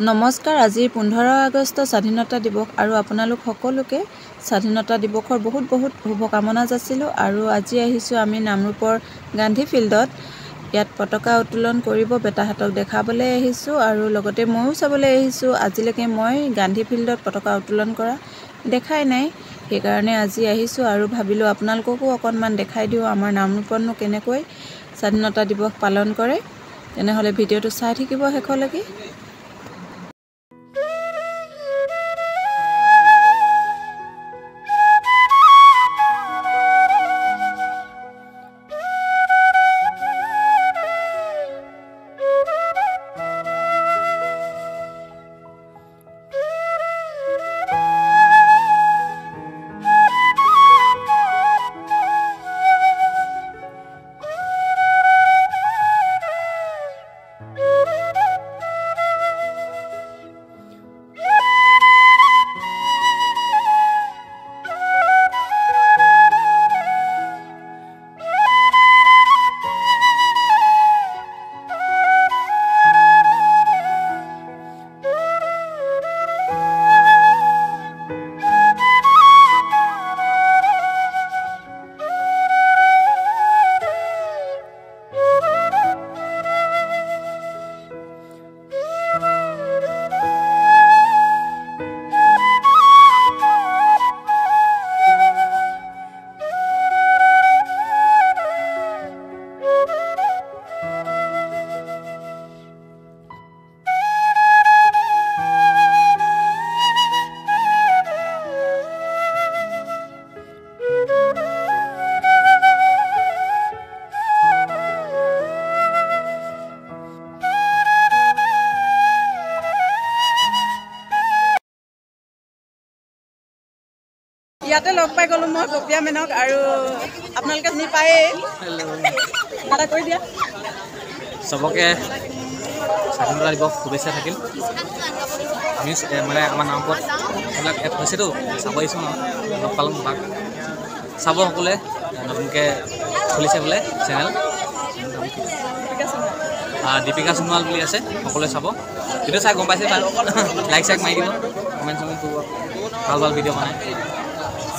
নমস্কাৰ। আজি 15 আগষ্ট স্বাধীনতা দিৱস আৰু আপোনালোক সকলোকে স্বাধীনতা দিৱসৰ বহুত শুভকামনা যাচিলোঁ। আৰু আজি আহিছোঁ আমি নামৰূপৰ গান্ধী ফিল্ডত। ইয়াত পতাকা উত্তোলন কৰিব বেটাহঁতক দেখাবলৈ আহিছোঁ আৰু লগতে ময়ো চাবলৈ আহিছোঁ। আজিলৈকে মই গান্ধী ফিল্ডত পতাকা উত্তোলন কৰা দেখাই নাই, সেইকাৰণে আজি আহিছোঁ আৰু ভাবিলোঁ আপোনালোককো অকণমান দেখাই দিওঁ আমাৰ নামৰূপতনো কেনেকৈ স্বাধীনতা দিৱস পালন কৰে। তেনেহ'লে ভিডিঅ'টো চাই থাকিব শেষলৈকে। ইয়াতে লগ পাই গ'লো মই পপিয়া মেনক আৰু আপোনালোকে চিনি পায়েই। এটা কৰি দিয়া চবকে স্বাধীনতা দিৱস শুভেচ্ছা থাকিল। আমি মানে আমাৰ নামৰূপত এইবিলাক এপ হৈছেতো চাব আহিছোঁ ন, লগ পালোঁ তাক চাব সকলোৱে। নতুনকৈ খুলিছে বোলে চেনেল, দীপিকা সোণোৱাল বুলি আছে, সকলোৱে চাব। ভিডিঅ' চাই গম পাইছে, লাইক চাইক মাৰি দিব, কমেণ্ট চমেণ্ট কৰিব, ভাল ভিডিঅ' বনাই।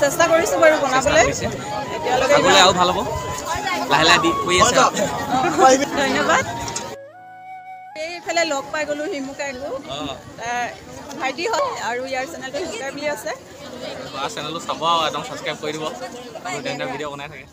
চেষ্টা কৰিছোঁ বাৰু বনাবলৈ, আগলৈ আৰু ভাল হ'ব, লাহে লাহে দি কৰি আছে। ধন্যবাদ। এইফালে লগ পাই গ'লোঁ হিমুকাইকো, ভাইটি হ'ল আৰু ইয়াৰ চেনেলটো হিমুকাই বুলি আছে। চেনেলটো চাব আৰু একদম ছাবস্ক্ৰাইব কৰি দিব, আৰু তেনে ভিডিঅ' বনাই থাকে।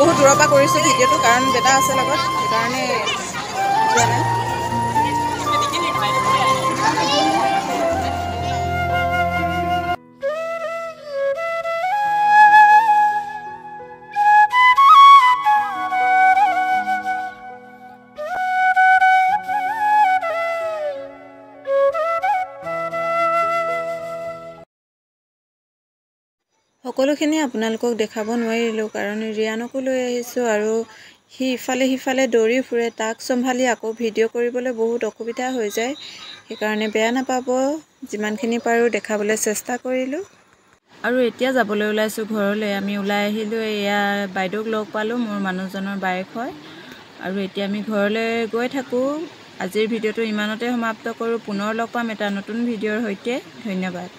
বহুত দূৰৰ পৰা কৰিছোঁ ভিডিঅ'টো, কাৰণ বেটা আছে লগত, সেইকাৰণে যোৱা নাই। সকলোখিনি আপোনালোকক দেখাব নোৱাৰিলোঁ, কাৰণ ৰিয়ানকো লৈ আহিছোঁ আৰু সি ইফালে সিফালে দৌৰি ফুৰে। তাক চম্ভালি আকৌ ভিডিঅ' কৰিবলৈ বহুত অসুবিধা হৈ যায়, সেইকাৰণে বেয়া নাপাব, যিমানখিনি পাৰোঁ দেখাবলৈ চেষ্টা কৰিলোঁ। আৰু এতিয়া যাবলৈ ওলাইছোঁ ঘৰলৈ। আমি ওলাই আহিলোঁ, এয়া বাইদেউক লগ পালোঁ, মোৰ মানুহজনৰ বায়েক হয়। আৰু এতিয়া আমি ঘৰলৈ গৈ থাকোঁ। আজিৰ ভিডিঅ'টো ইমানতে সমাপ্ত কৰোঁ। পুনৰ লগ পাম এটা নতুন ভিডিঅ'ৰ সৈতে। ধন্যবাদ।